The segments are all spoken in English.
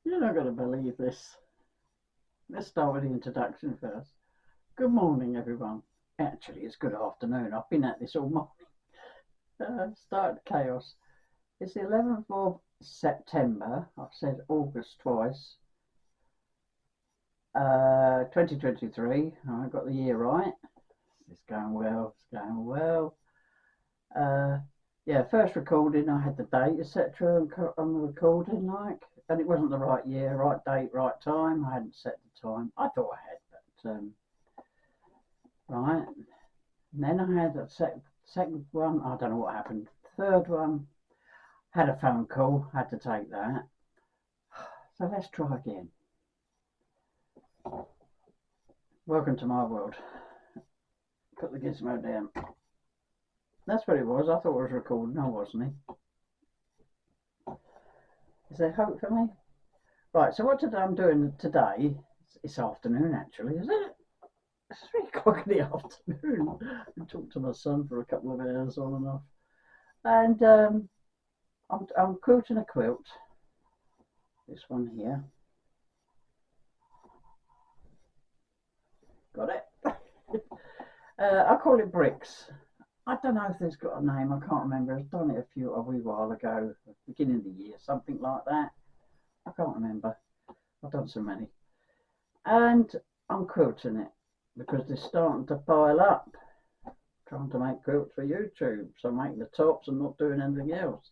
You're not going to believe this. Let's start with the introduction first. Good morning, everyone. Actually, it's good afternoon. I've been at this all morning. Start chaos. It's the 11th of September. I've said August twice. 2023. I got the year right. It's going well. It's going well. Uh, yeah, first recording, I had the date, etc. on the recording, and it wasn't the right year, right date, right time. I hadn't set the time. I thought I had, but right. And then I had a second one. I don't know what happened. Third one, had a phone call. Had to take that. So let's try again. Welcome to my world. Put the gizmo down. That's what it was. I thought it was recording. I wasn't. Is there hope for me? Right. So what I'm doing today? It's afternoon, actually, is it? It's 3 o'clock in the afternoon. I talked to my son for a couple of hours on and off, and I'm quilting a quilt. This one here. Got it. I call it bricks. I don't know if it's got a name. I can't remember. I've done it a wee while ago, beginning of the year, something like that. I can't remember. I've done so many, and I'm quilting it because they're starting to pile up. Trying to make quilts for YouTube, so I'm making the tops and not doing anything else.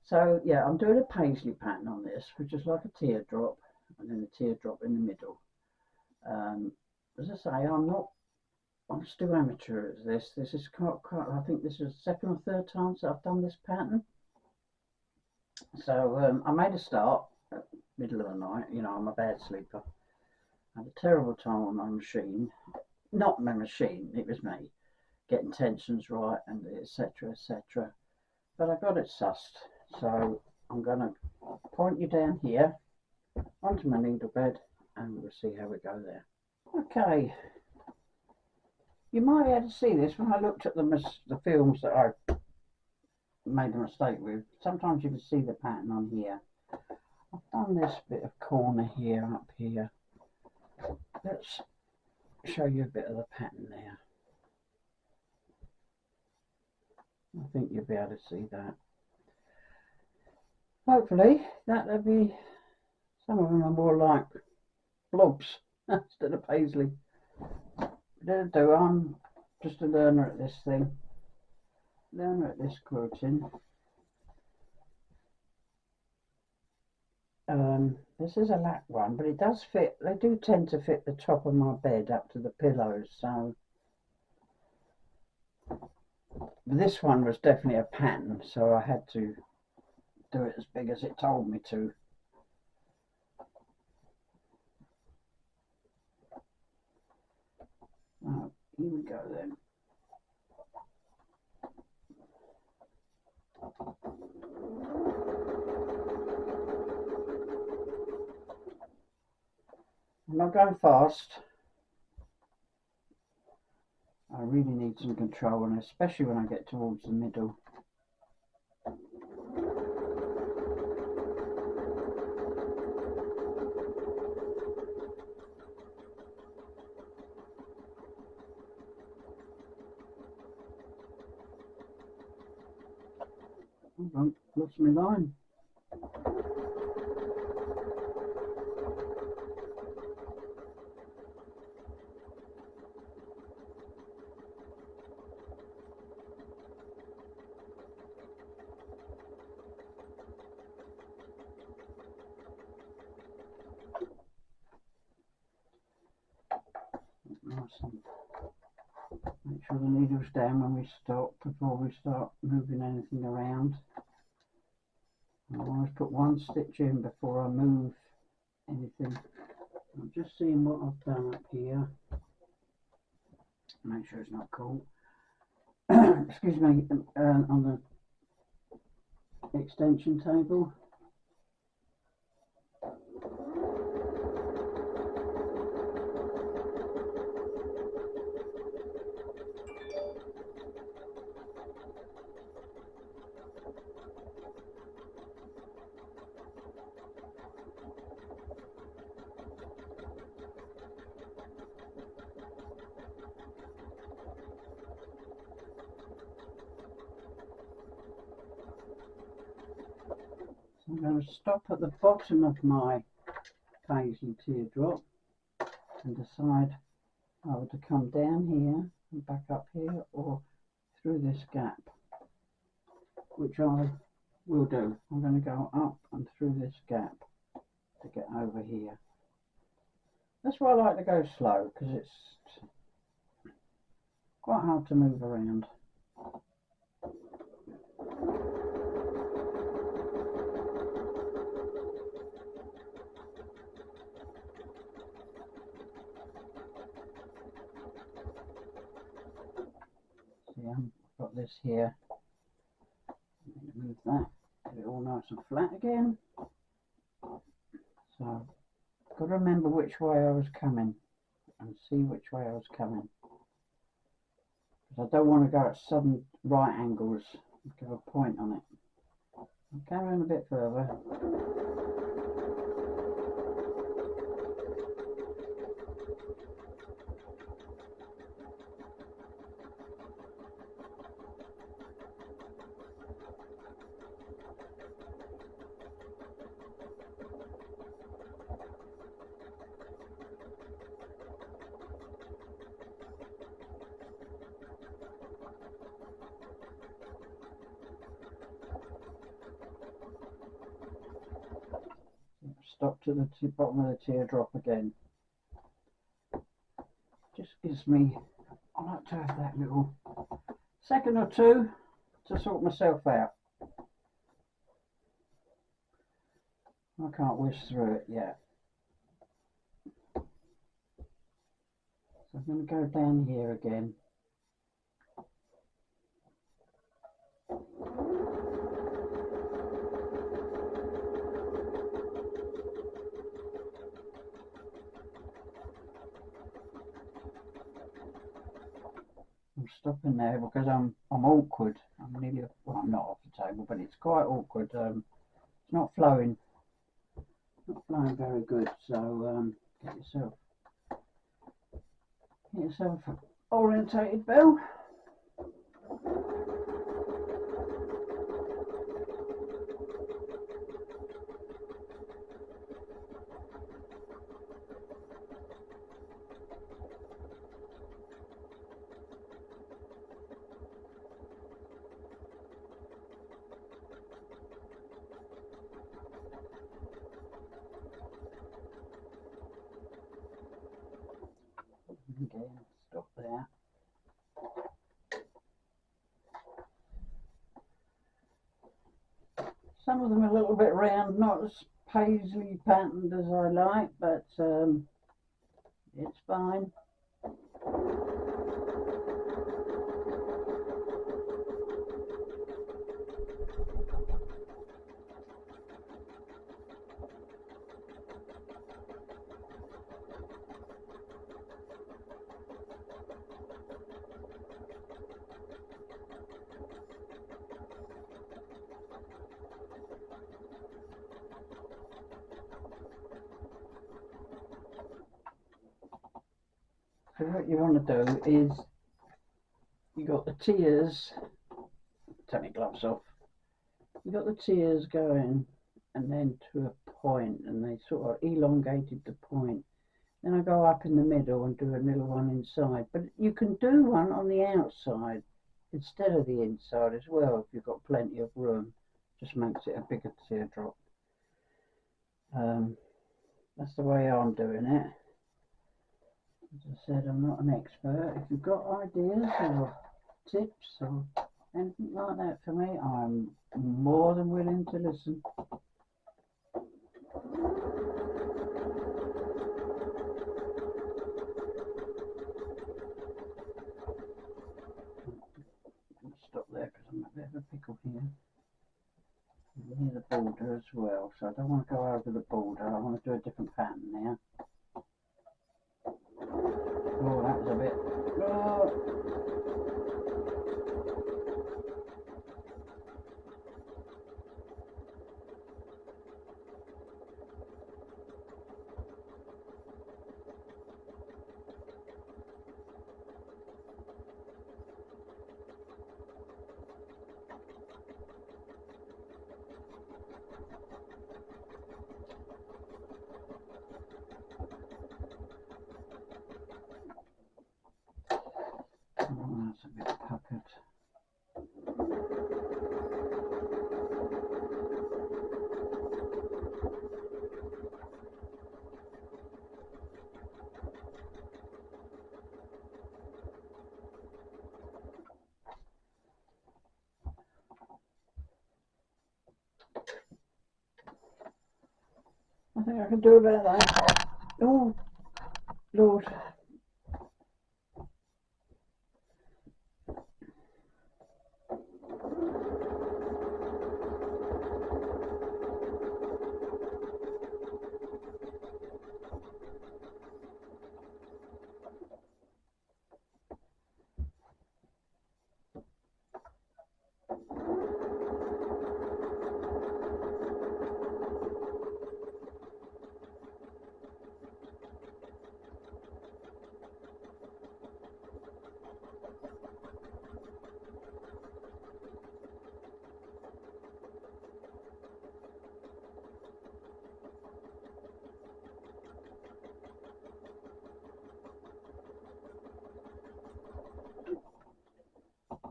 So yeah, I'm doing a paisley pattern on this, which is like a teardrop, and then a teardrop in the middle. As I say, I'm still amateur at this. This is quite, I think this is the second or third time that I've done this pattern. So I made a start at the middle of the night. You know, I'm a bad sleeper. I had a terrible time on my machine. Not my machine, it was me. Getting tensions right and etc. etc. But I got it sussed. So I'm going to point you down here onto my needle bed and we'll see how we go there. Okay. You might be able to see this when I looked at the films that I made a mistake with. Sometimes you can see the pattern on here. I've done this bit of corner here, up here. Let's show you a bit of the pattern there. I think you'll be able to see that. Hopefully that'll be, some of them are more like blobs instead of paisley. I'm just a learner at this thing. Learner at this quilting. This is a lap one, but it does fit. They do tend to fit the top of my bed up to the pillows. So this one was definitely a pattern, so I had to do it as big as it told me to. Oh, here we go then. I'm not going fast. I really need some control, and especially when I get towards the middle. I've lost my line. Awesome. Make sure the needle's down when we stop, before we start moving anything around. I always put one stitch in before I move anything. I'm just seeing what I've done up here. Make sure it's not caught. Excuse me, on the extension table. I'm going to stop at the bottom of my paisley teardrop and decide either to come down here and back up here or through this gap, which I will do. I'm going to go up and through this gap to get over here. That's why I like to go slow, because it's quite hard to move around. See, I've got this here. Move that, get it all nice and flat again. So I've got to remember which way I was coming and see which way I was coming, because I don't want to go at sudden right angles. Give a point on it. I'll carry on a bit further. Stop to the bottom of the teardrop again. Just gives me, I like to have that little second or two to sort myself out. I can't whisk through it yet. So I'm going to go down here again. I'm stopping there because I'm awkward. I'm nearly, well, I'm not off the table, but it's quite awkward. It's not flowing very good. So get yourself orientated, Bill. Again, stop there. Some of them are a little bit round, not as paisley patterned as I like, but it's fine. So what you want to do is, you got the tiers, take my gloves off, you got the tiers going and then to a point, and they sort of elongated the point. Then I go up in the middle and do a little one inside, but you can do one on the outside instead of the inside as well if you've got plenty of room. Just makes it a bigger teardrop. That's the way I'm doing it. As I said, I'm not an expert. If you've got ideas or tips or anything like that for me, I'm more than willing to listen. Stop there because I'm a bit of a pickle here. I'm near the border as well, so I don't want to go over the border. I want to do a different pattern now. Oh, that was a bit. Oh. Oh, that's a bit puckered. I think I can do about that. Oh, Lord.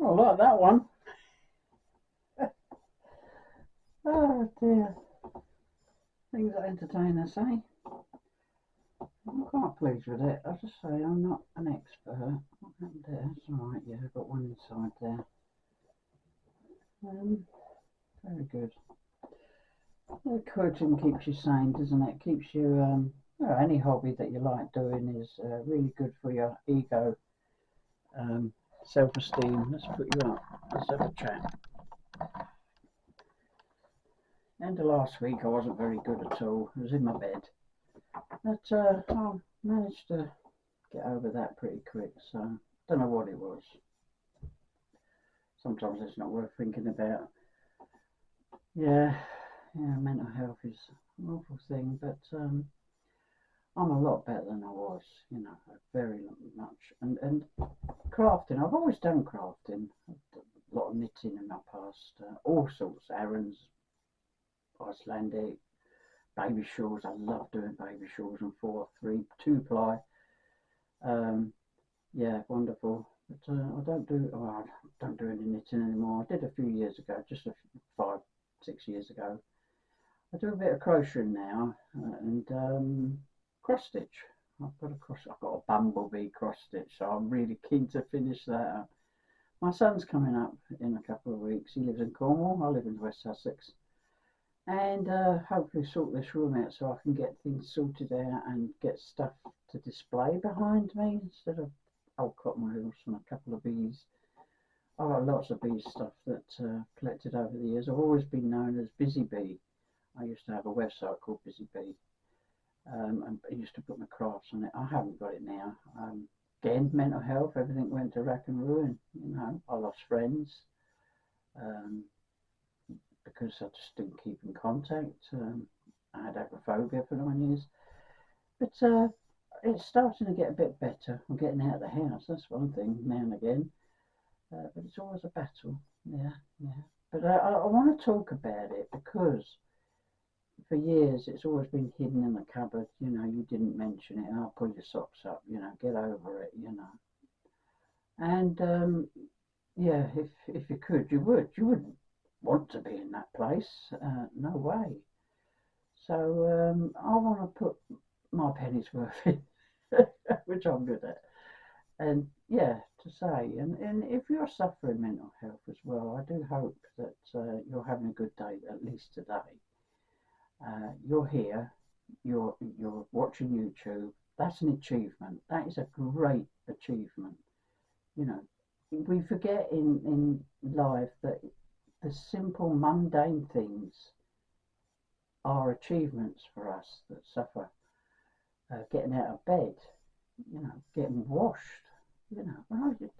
I like that one. Oh dear. Things that entertain us, eh? I'm quite pleased with it. As I say, I'm not an expert. What happened there? It's alright, yeah, I've got one inside there. Very good. Yeah, quilting keeps you sane, doesn't it? Keeps you, well, any hobby that you like doing is really good for your ego, self-esteem. Let's put you up. Let's have a chat. End of last week, I wasn't very good at all. I was in my bed. But I managed to get over that pretty quick, so don't know what it was. Sometimes it's not worth thinking about. Yeah, mental health is an awful thing, but I'm a lot better than I was, very much. And crafting, I've always done crafting. I've done a lot of knitting in my past, all sorts, errands, Icelandic, baby shawls. I love doing baby shawls and 4-3, 2-ply. Yeah, wonderful. But I don't do any knitting anymore. I did a few years ago, just 5-6 years ago. I do a bit of crocheting now and cross stitch. I've got a bumblebee cross stitch, so I'm really keen to finish that. My son's coming up in a couple of weeks. He lives in Cornwall. I live in West Sussex, and hopefully sort this room out so I can get things sorted out and get stuff to display behind me instead of old cotton reels and a couple of bees. I've got lots of bee stuff that collected over the years. I've always been known as Busy Bee. I used to have a website called Busy Bee, and I used to put my crafts on it. I haven't got it now. Again, mental health, everything went to rack and ruin. I lost friends because I just didn't keep in contact. I had agoraphobia for 9 years, but it's starting to get a bit better. I'm getting out of the house. That's one thing now and again. But it's always a battle. Yeah. But I want to talk about it because for years it's always been hidden in the cupboard. You didn't mention it. I'll pull your socks up. Get over it. And yeah, if you could, you would. You wouldn't want to be in that place. No way. So I want to put my penny's worth in, which I'm good at. And yeah, to say, and if you're suffering mental health as well, I do hope that you're having a good day, at least today. You're here, you're watching YouTube. That's an achievement. That is a great achievement. We forget in life that the simple mundane things are achievements for us that suffer. Getting out of bed, getting washed. When I did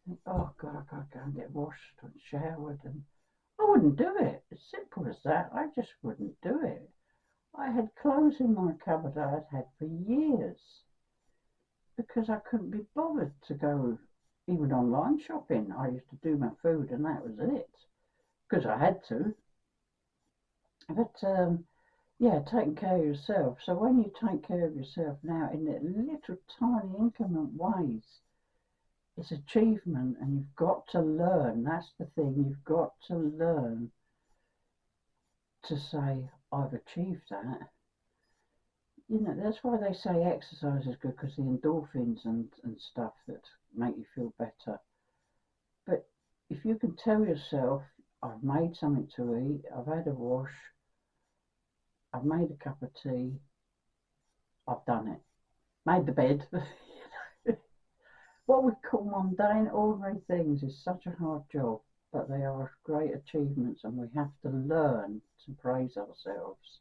think, oh God, I've got to go and get washed and showered, and I wouldn't do it. As simple as that. I just wouldn't do it. I had clothes in my cupboard I had had for years because I couldn't be bothered to go even online shopping. I used to do my food and that was it because I had to. But yeah, taking care of yourself. So when you take care of yourself now in little tiny increment ways, it's achievement, and you've got to learn. That's the thing. You've got to learn to say, I've achieved that. You know, that's why they say exercise is good, because the endorphins and stuff that make you feel better. But if you can tell yourself, I've made something to eat, I've had a wash, I've made a cup of tea, I've done it, made the bed. What we call mundane, ordinary things is such a hard job, but they are great achievements, and we have to learn to praise ourselves.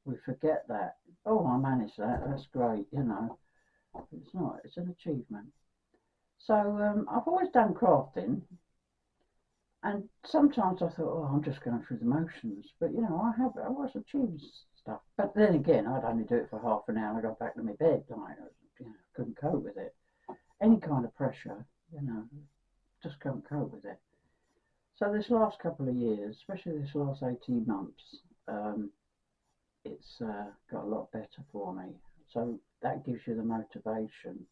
We forget that. Oh, I managed that. That's great. You know, it's not. It's an achievement. So I've always done crafting, and sometimes I thought, oh, I'm just going through the motions. But you know, I was achieving stuff. But then again, I'd only do it for half an hour. I got back to my bed. Couldn't cope with it. Any kind of pressure, you know, just couldn't cope with it. So this last couple of years, especially this last 18 months, it's got a lot better for me. So that gives you the motivation.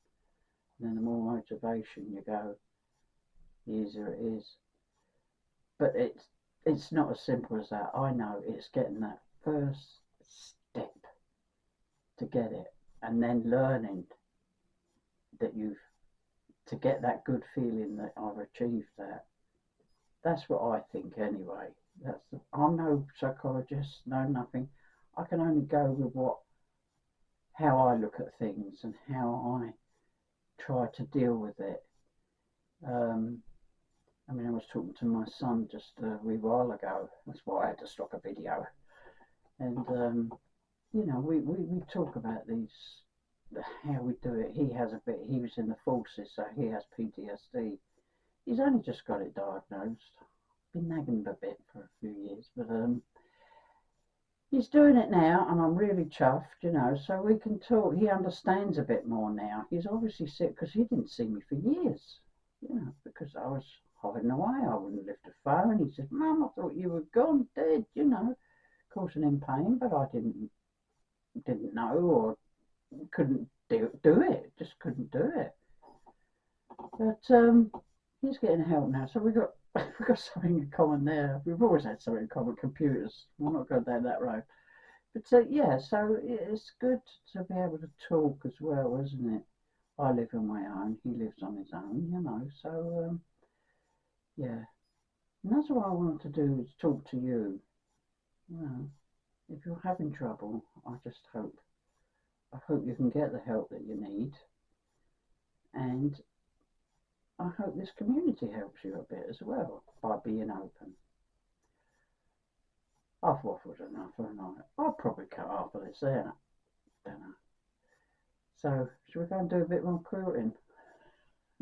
And then the more motivation you go, the easier it is. But it's not as simple as that. I know it's getting that first step to get it, and then learning that you've to get that good feeling that I've achieved that. That's what I think anyway. I'm no psychologist, no nothing. I can only go with how I look at things and how I try to deal with it. I mean, I was talking to my son just a wee while ago. That's why I had to stop a video. And you know, we talk about how we do it. He has a bit. He was in the forces, so he has PTSD. He's only just got it diagnosed. Been nagging a bit for a few years, but he's doing it now, and I'm really chuffed, you know. So we can talk. He understands a bit more now. He's obviously sick because he didn't see me for years, you know, because I was hiding away. I wouldn't lift a phone. He said, "Mum, I thought you were gone, dead," you know, causing him pain, but I didn't know or couldn't do it. Just couldn't do it. But he's getting help now, so we've got something in common there. We've always had something in common. Computers. We're not going down that road. But yeah, so it's good to be able to talk as well, isn't it? I live on my own. He lives on his own, you know. So yeah, and that's what I wanted to do, is talk to you. You know, if you're having trouble, I hope you can get the help that you need, and I hope this community helps you a bit as well by being open. I've waffled enough, haven't I? I'll probably cut half of this there. Don't know. So, should we go and do a bit more quilting?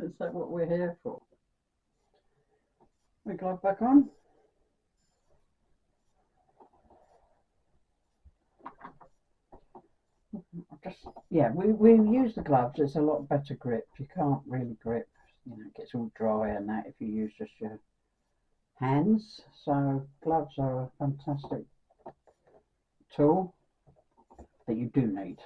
Is that what we're here for? We glove back on. Yeah, we use the gloves. It's a lot better grip. You can't really grip. You know, it gets all dry and that if you use just your hands. So gloves are a fantastic tool that you do need.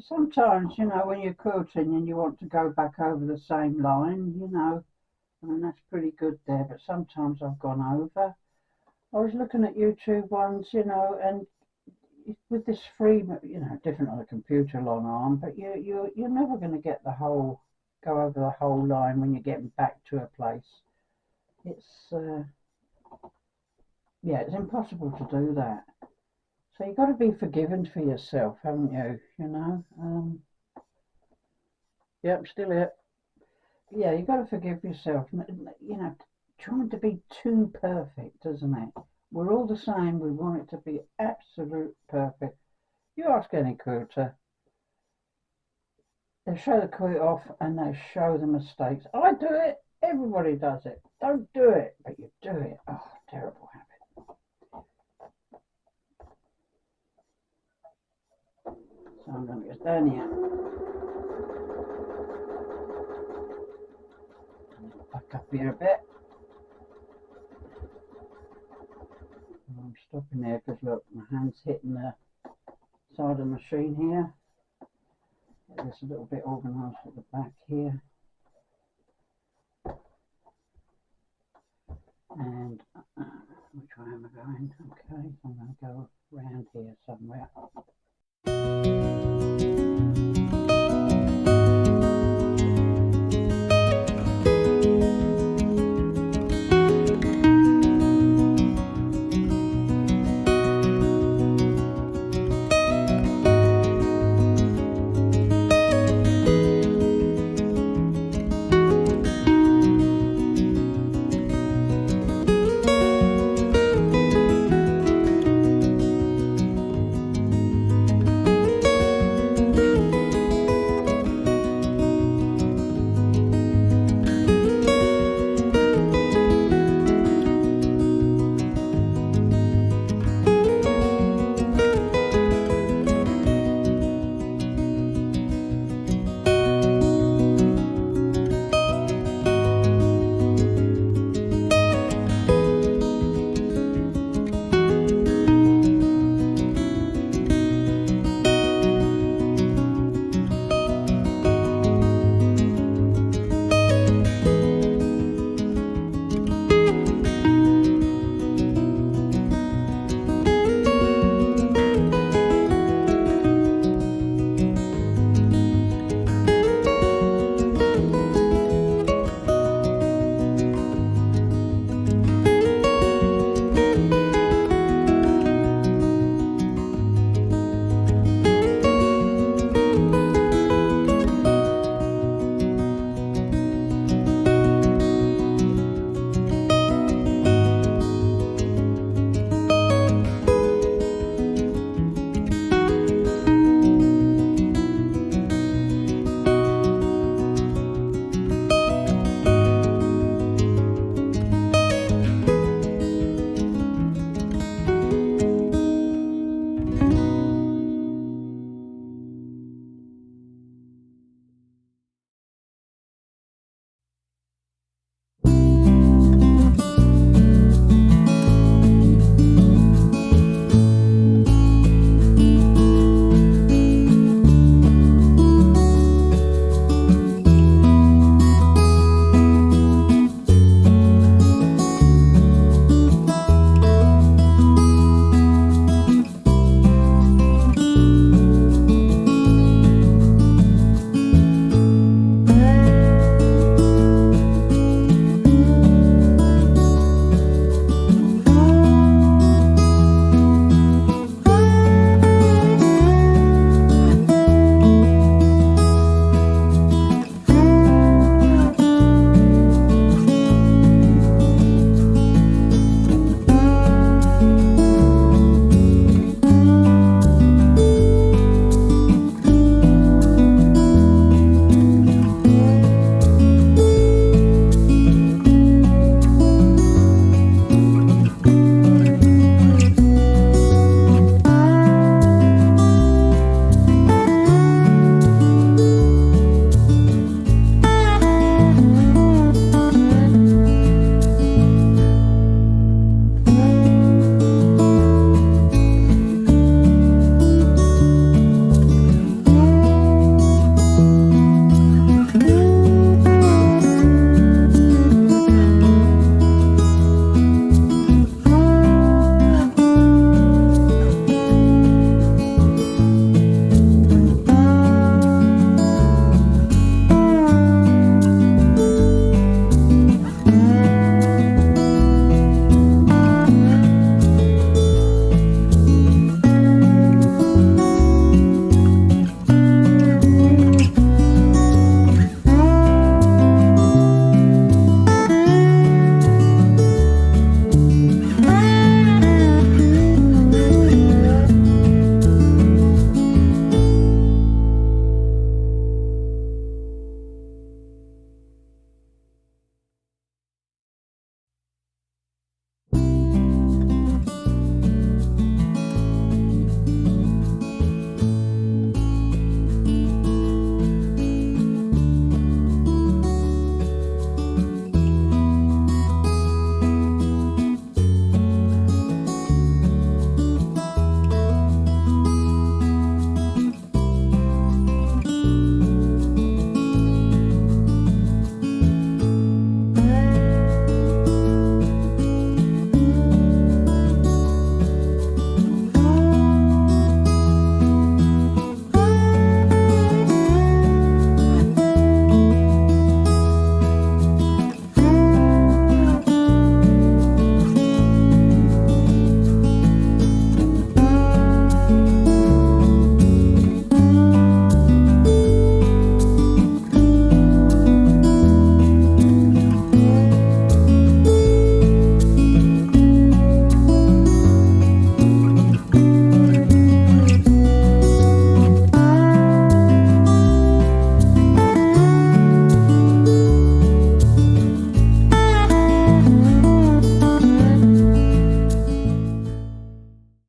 Sometimes, you know, when you're quilting and you want to go back over the same line, you know, I mean, that's pretty good there, but sometimes I've gone over. I was looking at YouTube ones, you know, and with this free, you know, different on a computer long arm, but you're never going to get the whole, go over the whole line when you're getting back to a place. It's yeah, it's impossible to do that. So you've got to be forgiving for yourself, haven't you? You know. Yep, still here. Yeah, you've got to forgive yourself. You know, trying to be too perfect, doesn't it? We're all the same. We want it to be absolute perfect. You ask any quilter, they show the quilt off and they show the mistakes. I do it. Everybody does it. Don't do it, but you do it. Oh, terrible habit. So I'm going to get down here. Back up here a bit. And I'm stopping there because look, my hand's hitting the side of the machine here. Get this a little bit organised at the back here. And which way am I going? Okay, I'm going to go around here somewhere.